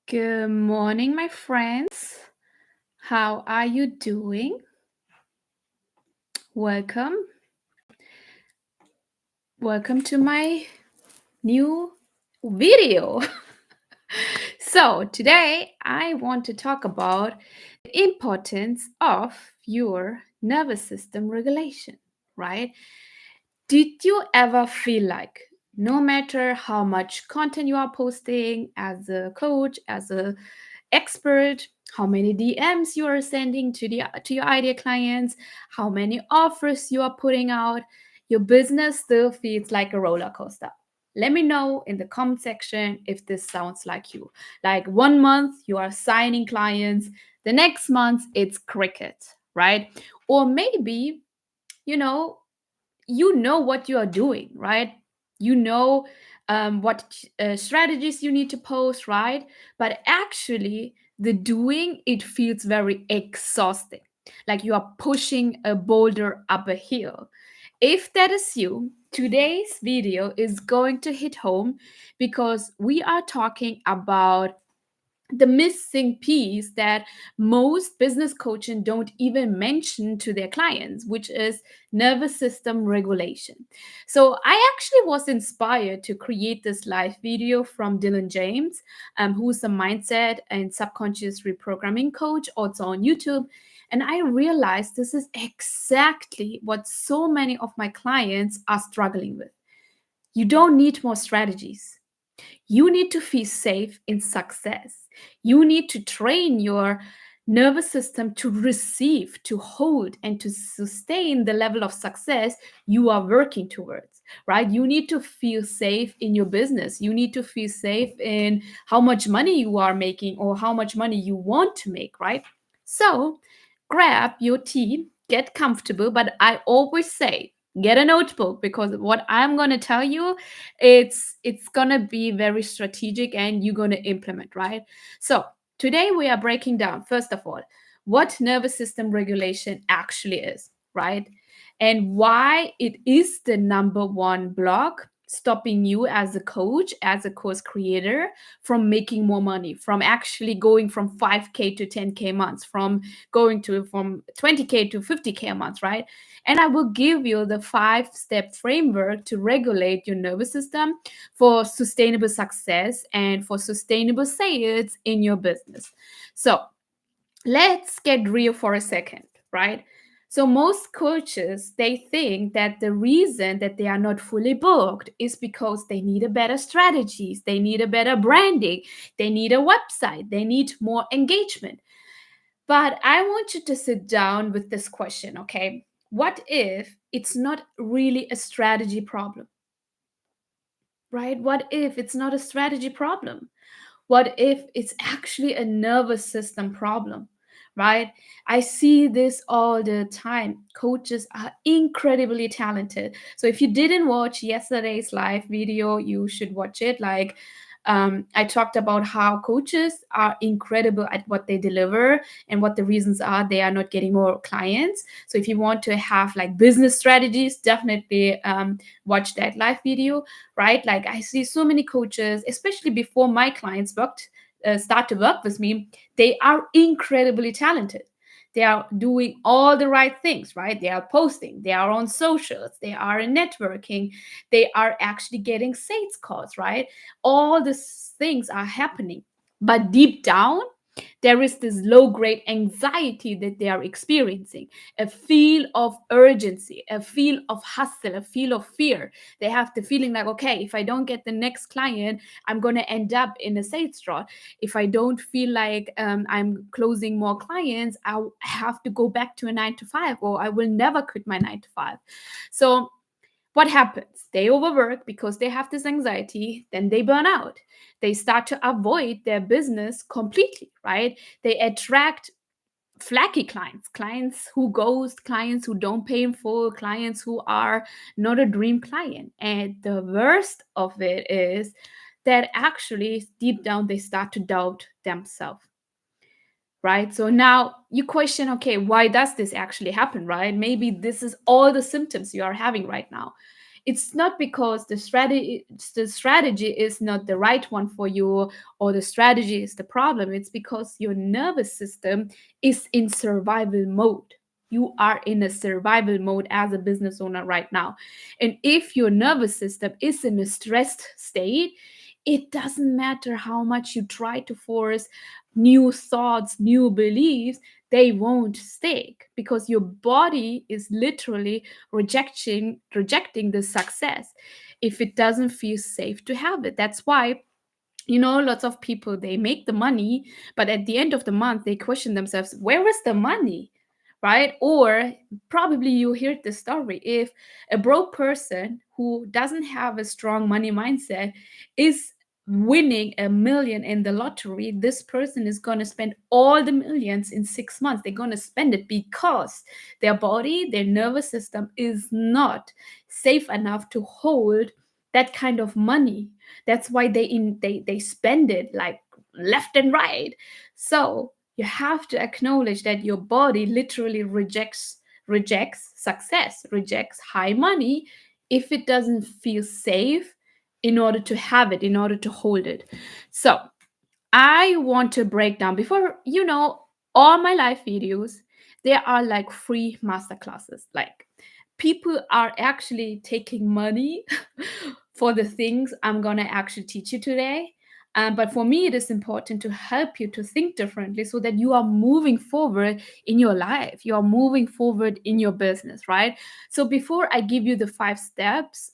Good morning, my friends. How are you doing? Welcome. Welcome to my new video. So, today I want to talk about the importance of your nervous system regulation, right? Did you ever feel like no matter how much content you are posting as a coach, as a expert, how many DMs you are sending to your ideal clients, how many offers you are putting out, your business still feels like a roller coaster? Let me know in the comment section if this sounds like you. Like 1 month you are signing clients, the next month it's cricket, right? Or maybe, you know, you know what you are doing, right? You know what strategies you need to post, right? But actually, the doing, it feels very exhausting. Like you are pushing a boulder up a hill. If that is you, today's video is going to hit home because we are talking about the missing piece that most business coaching don't even mention to their clients, which is nervous system regulation. So I actually was inspired to create this live video from Dylan James, who's a mindset and subconscious reprogramming coach, also on YouTube. And I realized this is exactly what so many of my clients are struggling with. You don't need more strategies. You need to feel safe in success. You need to train your nervous system to receive, to hold, and to sustain the level of success you are working towards, right? You need to feel safe in your business. You need to feel safe in how much money you are making or how much money you want to make, right? So grab your tea, get comfortable, but I always say, get a notebook because what I'm going to tell you, it's going to be very strategic and you're going to implement, right? So today we are breaking down, first of all, what nervous system regulation actually is, right? And why it is the number one block stopping you as a coach, as a course creator, from making more money, from actually going from 5K to 10K months, from going to from 20K to 50K a month, right? And I will give you the 5-step framework to regulate your nervous system for sustainable success and for sustainable sales in your business. So let's get real for a second, right? So most coaches, they think that the reason that they are not fully booked is because they need a better strategies, they need a better branding, they need a website, they need more engagement. But I want you to sit down with this question, okay? What if it's not really a strategy problem, right? What if it's not a strategy problem? What if it's actually a nervous system problem, right? I see this all the time. Coaches are incredibly talented. So if you didn't watch yesterday's live video, you should watch it. Like, I talked about how coaches are incredible at what they deliver and what the reasons are they are not getting more clients. So if you want to have like business strategies, definitely watch that live video, right? Like I see so many coaches, especially before my clients start to work with me, they are incredibly talented. They are doing all the right things, right? They are posting, they are on socials, they are in networking, they are actually getting sales calls, right? All these things are happening. But deep down, there is this low grade anxiety that they are experiencing, a feel of urgency, a feel of hustle, a feel of fear. They have the feeling like, okay, if I don't get the next client, I'm going to end up in a sales drought. If I don't feel like I'm closing more clients, I'll have to go back to a 9 to 5, or I will never quit my 9 to 5. So what happens? They overwork because they have this anxiety, then they burn out. They start to avoid their business completely, right? They attract flaky clients, clients who ghost, clients who don't pay in full, clients who are not a dream client. And the worst of it is that actually deep down they start to doubt themselves, right? So now you question, okay, why does this actually happen, right? Maybe this is all the symptoms you are having right now. It's not because the strategy is not the right one for you, or the strategy is the problem. It's because your nervous system is in survival mode. You are in a survival mode as a business owner right now. And if your nervous system is in a stressed state, it doesn't matter how much you try to force new thoughts, new beliefs, they won't stick, because your body is literally rejecting the success if it doesn't feel safe to have it. That's why, lots of people, they make the money, but at the end of the month they question themselves, where is the money, right? Or probably you heard the story, if a broke person who doesn't have a strong money mindset is winning 1 million in the lottery, this person is going to spend all the millions in 6 months. They're going to spend it because their body, their nervous system is not safe enough to hold that kind of money. That's why they spend it like left and right. So you have to acknowledge that your body literally rejects success, rejects high money if it doesn't feel safe, in order to have it, in order to hold it. So I want to break down, before, all my live videos, there are like free masterclasses. Like, people are actually taking money for the things I'm going to actually teach you today. But for me, it is important to help you to think differently, so that you are moving forward in your life, you are moving forward in your business, right? So before I give you the 5 steps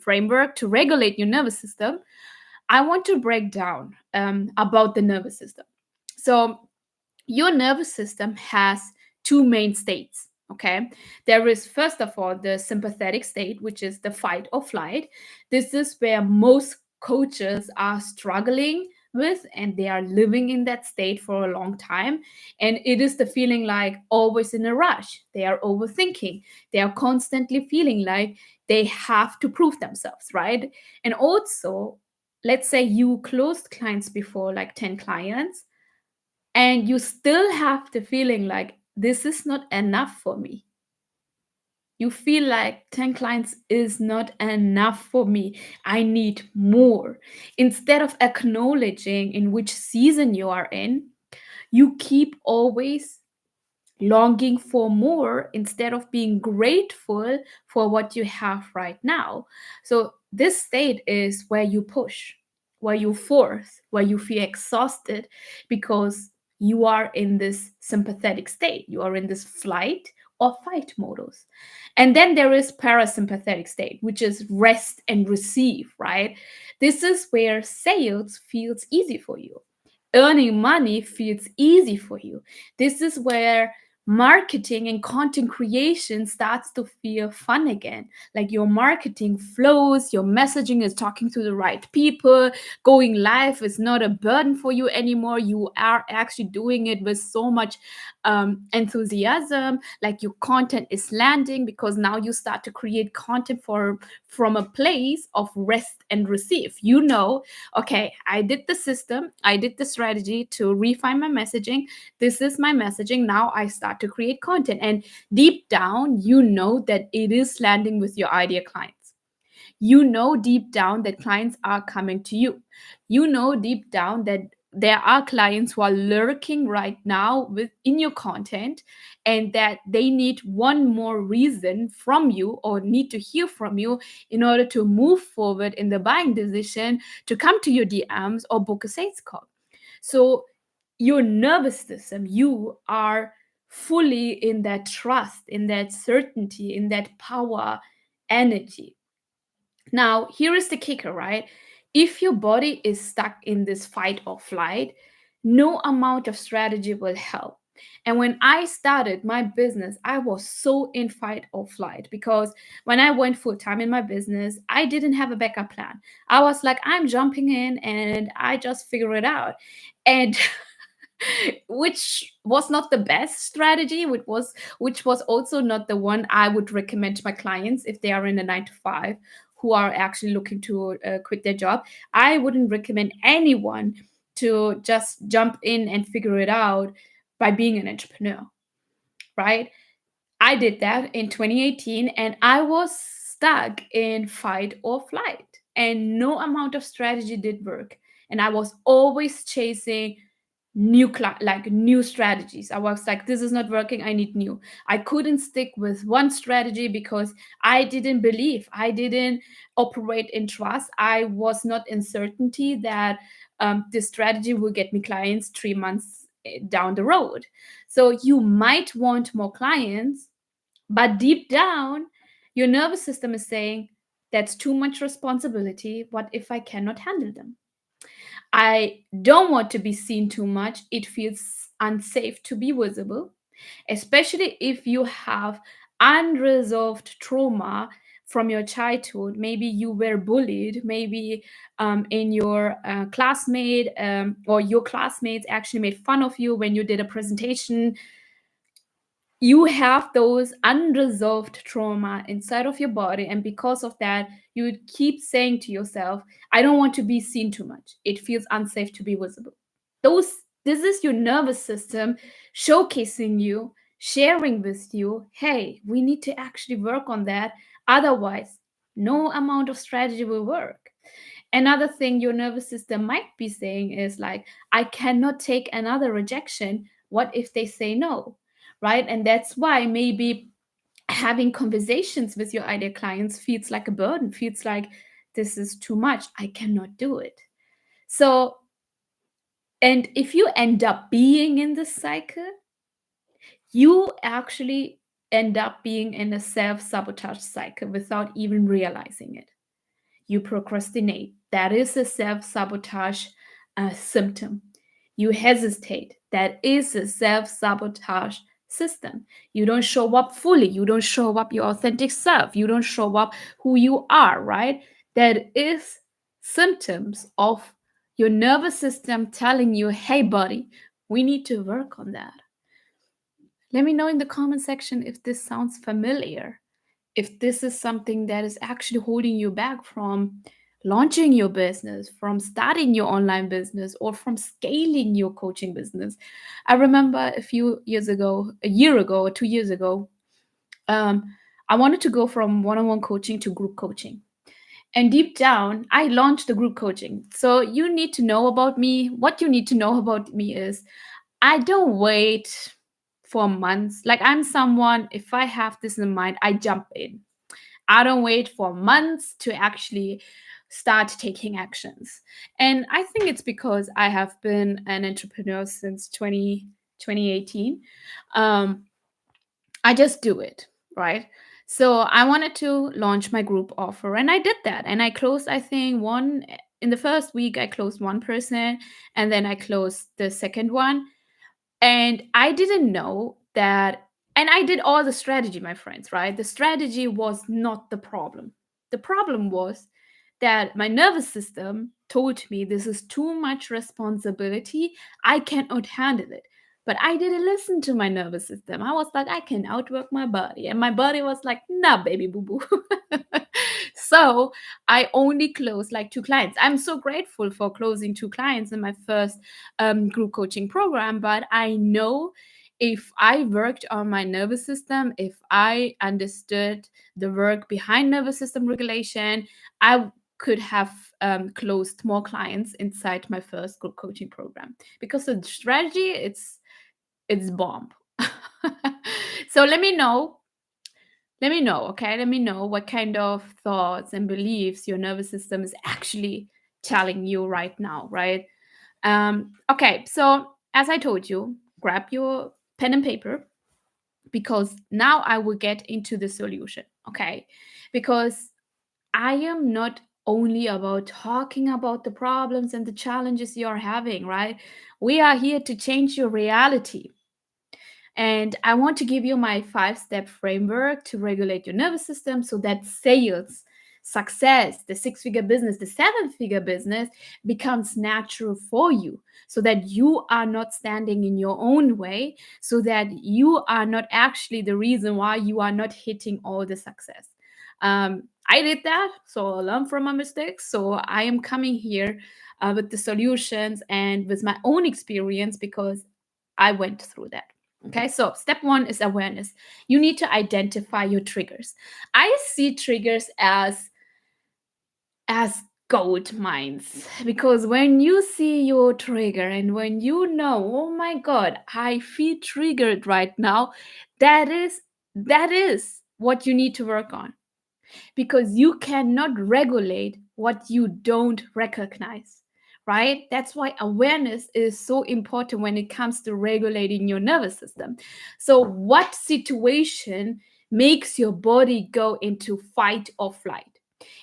framework to regulate your nervous system, I want to break down about the nervous system. So, your nervous system has two main states. Okay, there is, first of all, the sympathetic state, which is the fight or flight. This is where most coaches are struggling with, and they are living in that state for a long time. And it is the feeling like always in a rush. They are overthinking. They are constantly feeling like they have to prove themselves, right? And also, let's say you closed clients before, like 10 clients, and you still have the feeling like this is not enough for me. You feel like 10 clients is not enough for me. I need more. Instead of acknowledging in which season you are in, you keep always longing for more instead of being grateful for what you have right now. So, this state is where you push, where you force, where you feel exhausted, because you are in this sympathetic state. You are in this flight or fight modus. And then there is parasympathetic state, which is rest and receive, right? This is where sales feels easy for you. Earning money feels easy for you. This is where marketing and content creation starts to feel fun again. Like, your marketing flows, your messaging is talking to the right people, going live is not a burden for you anymore. You are actually doing it with so much enthusiasm. Like, your content is landing because now you start to create content from a place of rest and receive. Okay, I did the system, I did the strategy to refine my messaging. This is my messaging. Now I start to create content. And deep down, you know that it is landing with your ideal clients. You know deep down that clients are coming to you. You know deep down that there are clients who are lurking right now within your content, and that they need one more reason from you, or need to hear from you, in order to move forward in the buying decision, to come to your DMs or book a sales call. So, your nervous system, you are fully in that trust, in that certainty, in that power energy. Now, here is the kicker, right? If your body is stuck in this fight or flight, no amount of strategy will help. And when I started my business, I was so in fight or flight, because when I went full time in my business, I didn't have a backup plan. I was like, I'm jumping in and I just figure it out. And which was not the best strategy, which was also not the one I would recommend to my clients if they are in a 9 to 5, who are actually looking to quit their job. I wouldn't recommend anyone to just jump in and figure it out by being an entrepreneur, right? I did that in 2018, and I was stuck in fight or flight, and no amount of strategy did work. And I was always chasing new strategies. I was like, this is not working, I need new. I couldn't stick with one strategy because I didn't believe, I didn't operate in trust, I was not in certainty that this strategy will get me clients 3 months down the road. So you might want more clients, but deep down your nervous system is saying, that's too much responsibility, what if I cannot handle them? I don't want to be seen too much. It feels unsafe to be visible, especially if you have unresolved trauma from your childhood. Maybe you were bullied, maybe in your classmate or your classmates actually made fun of you when you did a presentation. You have those unresolved trauma inside of your body, and because of that you keep saying to yourself, I don't want to be seen too much, it feels unsafe to be visible. Those This is your nervous system showcasing you, sharing with you, hey, we need to actually work on that, otherwise no amount of strategy will work. Another thing your nervous system might be saying is like, I cannot take another rejection, what if they say no? Right? And that's why maybe having conversations with your ideal clients feels like a burden, feels like this is too much, I cannot do it. So, and if you end up being in this cycle, you actually end up being in a self-sabotage cycle without even realizing it. You procrastinate. That is a self sabotage symptom. You hesitate. That is a self sabotage system. You don't show up fully. You don't show up your authentic self. You don't show up who you are, right? That is symptoms of your nervous system telling you, hey, buddy, we need to work on that. Let me know in the comment section if this sounds familiar, if this is something that is actually holding you back from launching your business, from starting your online business, or from scaling your coaching business. I remember a few years ago, a year ago, or 2 years ago, um, I wanted to go from one on one coaching to group coaching. And deep down, I launched the group coaching. So you need to know about me. What you need to know about me is I don't wait for months. Like, I'm someone, if I have this in mind, I jump in. I don't wait for months to actually start taking actions. And I think it's because I have been an entrepreneur since 2018. Um, I just do it, right? So I wanted to launch my group offer, and I did that. And I closed, I think, one in the first week, I closed one person, and then I closed the second one. And I didn't know that. And I did all the strategy, my friends, right? The strategy was not the problem. The problem was that my nervous system told me this is too much responsibility. I cannot handle it. But I didn't listen to my nervous system. I was like, I can outwork my body. And my body was like, nah, baby boo boo. So I only closed like two clients. I'm so grateful for closing two clients in my first group coaching program. But I know if I worked on my nervous system, if I understood the work behind nervous system regulation, I could have closed more clients inside my first group coaching program, because the strategy, it's bomb. So let me know, okay? Let me know what kind of thoughts and beliefs your nervous system is actually telling you right now, right? Okay, so as I told you, grab your pen and paper, because now I will get into the solution, okay? Because I am not only about talking about the problems and the challenges you're having, right? We are here to change your reality. And I want to give you my 5-step framework to regulate your nervous system so that sales, success, the 6-figure business, the 7-figure business becomes natural for you, so that you are not standing in your own way, so that you are not actually the reason why you are not hitting all the success. I did that, so I learned from my mistakes. So I am coming here with the solutions and with my own experience, because I went through that. Okay, so step one is awareness. You need to identify your triggers. I see triggers as gold mines, because when you see your trigger and when you know, oh my god, I feel triggered right now, that is what you need to work on, because you cannot regulate what you don't recognize, right? That's why awareness is so important when it comes to regulating your nervous system. So what situation makes your body go into fight or flight?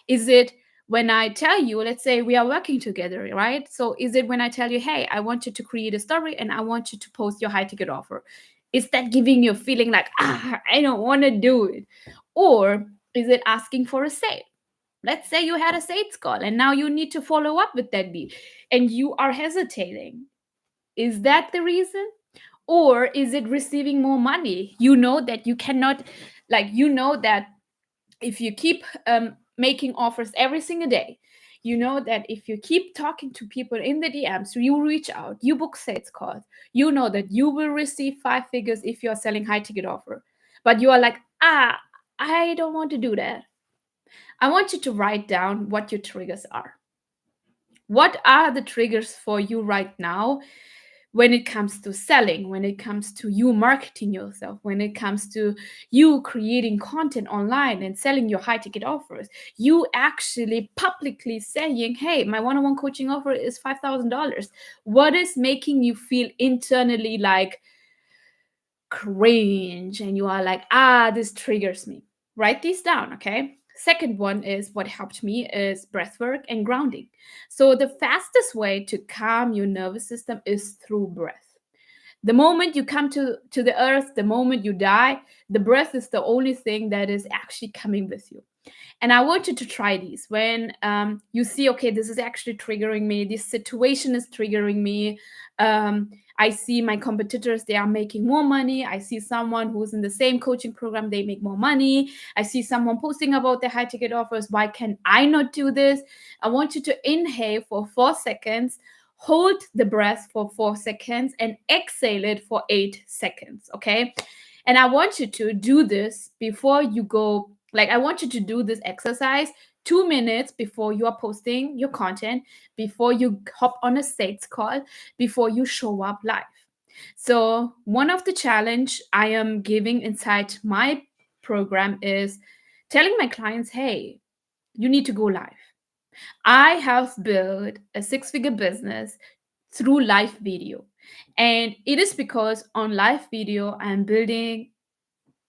Is it when I tell you, let's say we are working together, right? So is it when I tell you, hey, I want you to create a story and I want you to post your high ticket offer? Is that giving you a feeling like, I don't want to do it? Or is it asking for a sale? Let's say you had a sales call and now you need to follow up with that lead and you are hesitating. Is that the reason? Or is it receiving more money? You know that you cannot, like, you know that if you keep making offers every single day, you know that if you keep talking to people in the DMs, you reach out, you book sales calls, you know that you will receive five figures if you're selling high ticket offer. But you are like, I don't want to do that. I want you to write down what your triggers are. What are the triggers for you right now when it comes to selling, when it comes to you marketing yourself, when it comes to you creating content online and selling your high ticket offers, you actually publicly saying, hey, my one on one coaching offer is $5,000. What is making you feel internally like cringe and you are like, this triggers me? Write these down, okay? Second one is what helped me is breath work and grounding. So the fastest way to calm your nervous system is through breath. The moment you come to the earth, the moment you die, the breath is the only thing that is actually coming with you. And I want you to try these when you see, okay, this is actually triggering me, this situation is triggering me. I see my competitors, they are making more money. I see someone who's in the same coaching program, they make more money. I see someone posting about their high ticket offers. Why can I not do this? I want you to inhale for 4 seconds, hold the breath for 4 seconds, and exhale it for 8 seconds. Okay. And I want you to do this before you go. Like, I want you to do this exercise 2 minutes before you are posting your content, before you hop on a sales call, before you show up live. So, one of the challenge I am giving inside my program is telling my clients, hey, you need to go live. I have built a six-figure business through live video. And it is because on live video, I'm building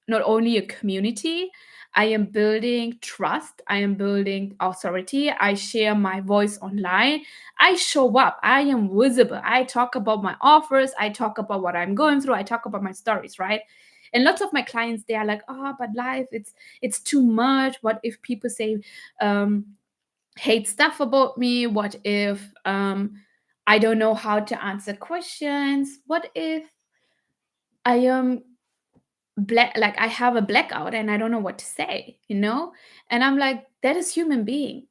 not only a community, I am building trust, I am building authority, I share my voice online, I show up, I am visible, I talk about my offers, I talk about what I'm going through, I talk about my stories, right? And lots of my clients, they are like, but life, it's too much. What if people say hate stuff about me? What if I don't know how to answer questions? What if I am like I have a blackout and I don't know what to say? And I'm like, that is human being.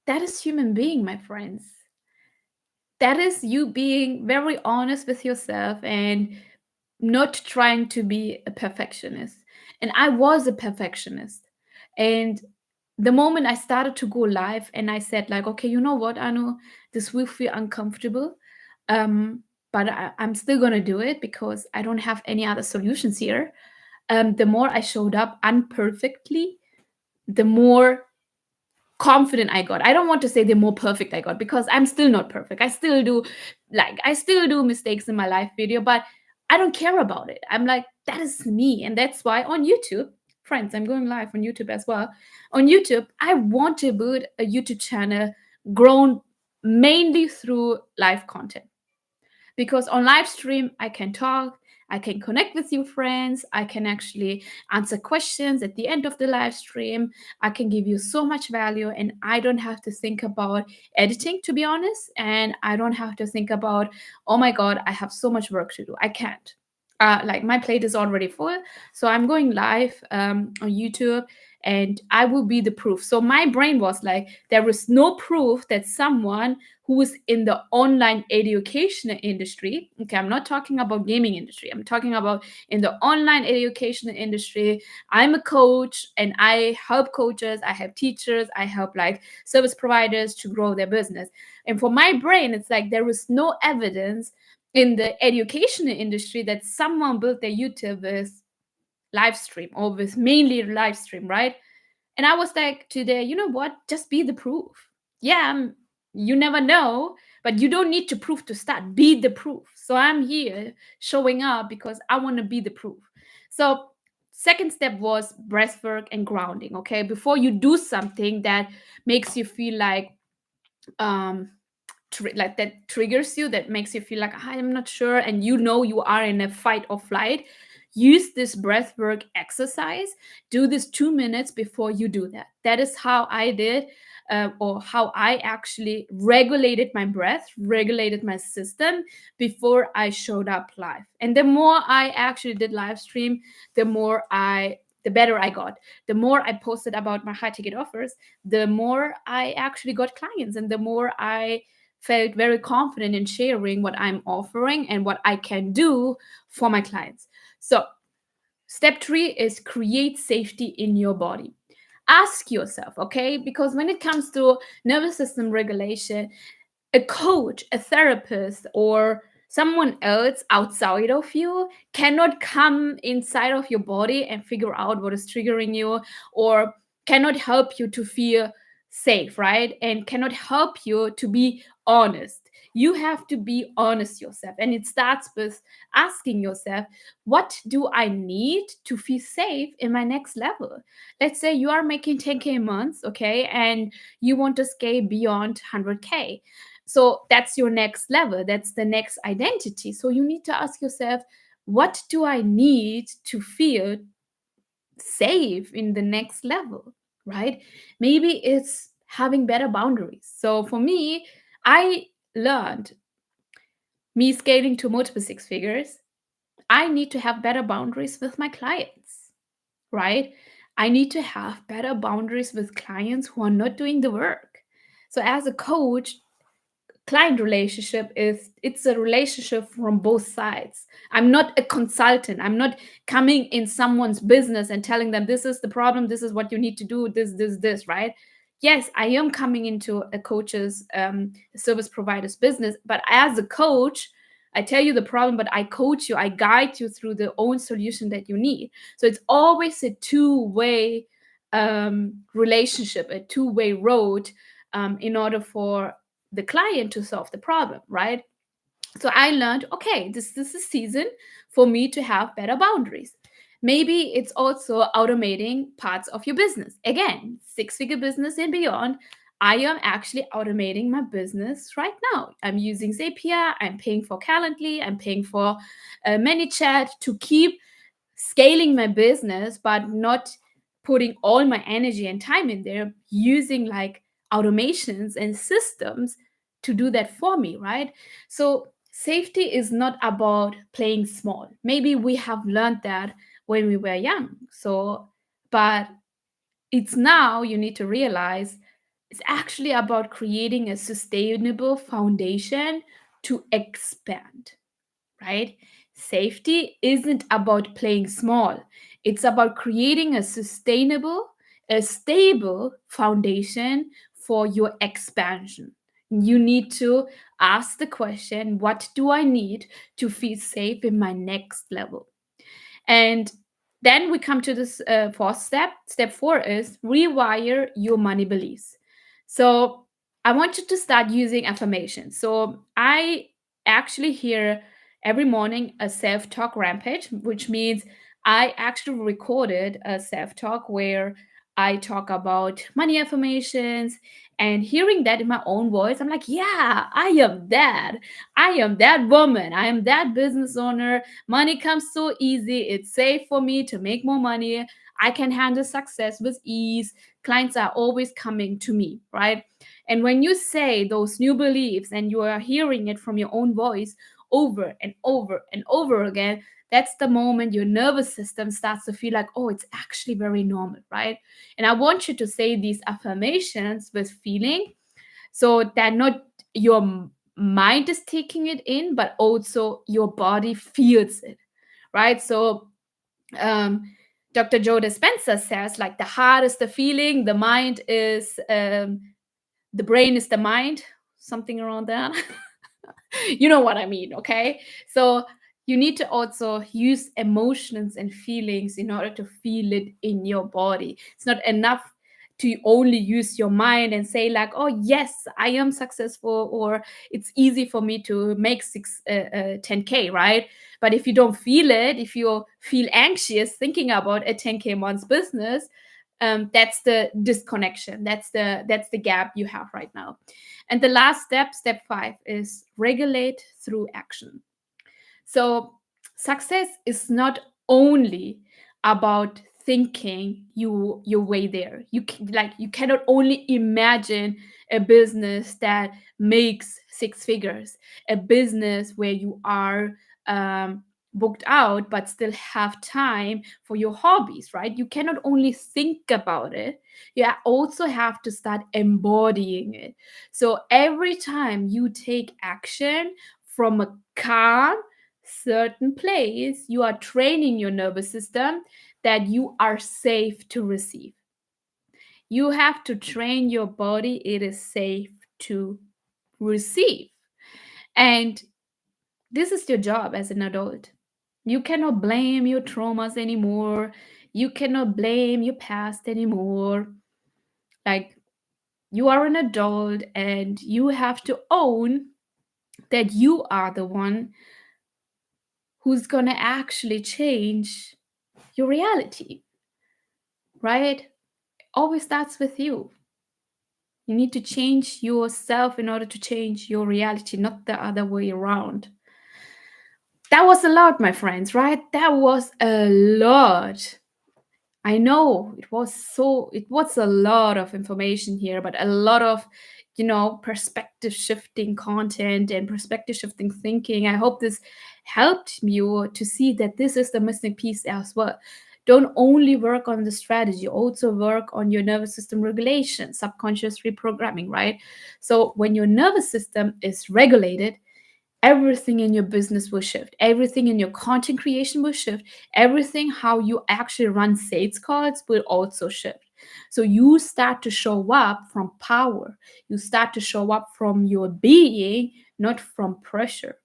That is human being, my friends. That is you being very honest with yourself and not trying to be a perfectionist. And I was a perfectionist. And the moment I started to go live and I said, like, okay, you know what, Anu, this will feel uncomfortable. But I'm still gonna do it because I don't have any other solutions here. The more I showed up unperfectly, the more confident I got. I don't want to say the more perfect I got because I'm still not perfect. I still do mistakes in my live video, but I don't care about it. I'm like, that is me. And that's why on YouTube, friends, I'm going live on YouTube as well. On YouTube, I want to build a YouTube channel grown mainly through live content, because on live stream I can talk, I can connect with you friends, I can actually answer questions at the end of the live stream, I can give you so much value, and I don't have to think about editing, to be honest, and I don't have to think about, oh my god, I have so much work to do. I can't. Like, my plate is already full, so I'm going live on YouTube, and I will be the proof. So my brain was like, there is no proof that someone who is in the online education industry, okay, I'm not talking about gaming industry, I'm talking about in the online education industry. I'm a coach and I help coaches, I help teachers, I help like service providers to grow their business. And for my brain, it's like there is no evidence in the education industry that someone built their YouTube with live stream or with mainly live stream, right? And I was like today, you know what? Just be the proof. Yeah, you never know, but you don't need to prove to start. Be the proof. So I'm here showing up because I want to be the proof. So second step was breathwork and grounding. Okay, before you do something that makes you feel um like that triggers you, that makes you feel like I'm not sure, and you know you are in a fight or flight, use this breath work exercise. Do this 2 minutes before you do that. That is how I did, or how I actually regulated my breath, regulated my system before I showed up live. And the more I actually did live stream, the better I got. The more I posted about my high ticket offers, the more I actually got clients, and the more I felt very confident in sharing what I'm offering and what I can do for my clients. So, step three is create safety in your body. Ask yourself, okay? Because when it comes to nervous system regulation, a coach, a therapist, or someone else outside of you cannot come inside of your body and figure out what is triggering you, or cannot help you to feel safe, right? And cannot help you to be honest. You have to be honest yourself. And it starts with asking yourself, what do I need to feel safe in my next level? Let's say you are making 10K a month, okay, and you want to scale beyond 100K. So that's your next level. That's the next identity. So you need to ask yourself, what do I need to feel safe in the next level, right? Maybe it's having better boundaries. So for me, I learned, me scaling to multiple six figures, I need to have better boundaries with my clients, right? I need to have better boundaries with clients who are not doing the work. So as a coach, client relationship is, it's a relationship from both sides. I'm not a consultant. I'm not coming in someone's business and telling them this is the problem, this is what you need to do, this, right? Yes, I am coming into a coach's service provider's business, but as a coach, I tell you the problem, but I coach you, I guide you through the own solution that you need. So it's always a two-way relationship, a two-way road, in order for the client to solve the problem, right? So I learned, okay, this is a season for me to have better boundaries. Maybe it's also automating parts of your business. Again, six-figure business and beyond. I am actually automating my business right now. I'm using Zapier, I'm paying for Calendly, I'm paying for ManyChat to keep scaling my business, but not putting all my energy and time in there, using like automations and systems to do that for me, right? So safety is not about playing small. Maybe we have learned that when we were young. So, but it's now you need to realize it's actually about creating a sustainable foundation to expand, right? Safety isn't about playing small, it's about creating a sustainable, a stable foundation for your expansion. You need to ask the question, what do I need to feel safe in my next level? And then we come to this fourth step. Step four is rewire your money beliefs. So I want you to start using affirmations. So I actually hear every morning a self talk rampage, which means I actually recorded a self talk where I talk about money affirmations, and hearing that in my own voice, I'm like, yeah, I am that. I am that woman. I am that business owner. Money comes so easy. It's safe for me to make more money. I can handle success with ease. Clients are always coming to me, right? And when you say those new beliefs and you are hearing it from your own voice over and over and over again, that's the moment your nervous system starts to feel like, oh, it's actually very normal, right? And I want you to say these affirmations with feeling, so that not your mind is taking it in, but also your body feels it, right? So um, Dr. Joe Dispenza says, like, the heart is the feeling, the mind is the brain is the mind, something around that. You know what I mean, okay? So you need to also use emotions and feelings in order to feel it in your body. It's not enough to only use your mind and say like, oh yes, I am successful, or it's easy for me to make 10k, right? But if you don't feel it, if you feel anxious thinking about a 10k month's business, that's the disconnection, that's the gap you have right now. And the last step, step 5, is regulate through action. So success is not only about thinking your way there. You cannot only imagine a business that makes 6 figures, a business where you are booked out but still have time for your hobbies, right? You cannot only think about it, you also have to start embodying it. So every time you take action from a calm, certain place, you are training your nervous system that you are safe to receive. You have to train your body, it is safe to receive. And this is your job as an adult. You cannot blame your traumas anymore. You cannot blame your past anymore. Like, you are an adult and you have to own that you are the one who's going to actually change your reality, right? Always starts with you. You need to change yourself in order to change your reality, not the other way around. That was a lot, my friends, right? That was a lot. I know it was a lot of information here, but a lot of, perspective shifting content and perspective shifting thinking. I hope this helped you to see that this is the missing piece as well. Don't only work on the strategy, also work on your nervous system regulation, subconscious reprogramming, right? So when your nervous system is regulated, everything in your business will shift, everything in your content creation will shift, everything how you actually run sales calls will also shift. So you start to show up from power, you start to show up from your being, not from pressure,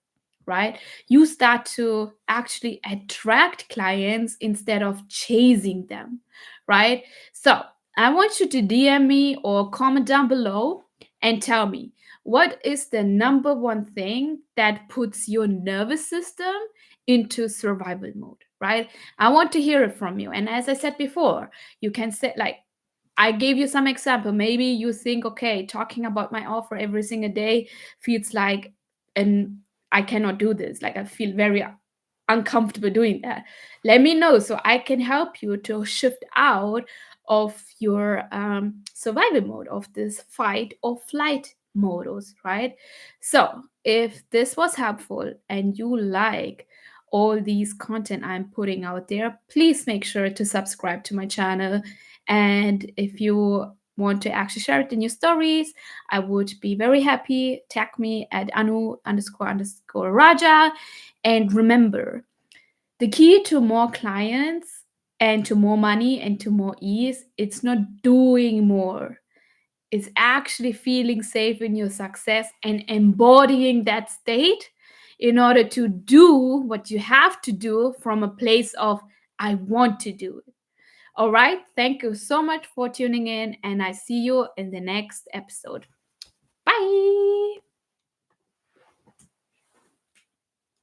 right? You start to actually attract clients instead of chasing them, right? So I want you to DM me or comment down below and tell me, what is the number one thing that puts your nervous system into survival mode, right? I want to hear it from you. And as I said before, you can say, like, I gave you some example. Maybe you think, okay, talking about my offer every single day feels like, and I cannot do this. Like, I feel very uncomfortable doing that. Let me know so I can help you to shift out of your survival mode, of this fight or flight modus, right? So if this was helpful and you like all these content I'm putting out there, please make sure to subscribe to my channel. And if you want to actually share it in your stories, I would be very happy. Tag me at anu___ Rajah. And remember, the key to more clients and to more money and to more ease, it's not doing more. It's actually feeling safe in your success and embodying that state in order to do what you have to do from a place of, I want to do it. All right. Thank you so much for tuning in, and I see you in the next episode. Bye.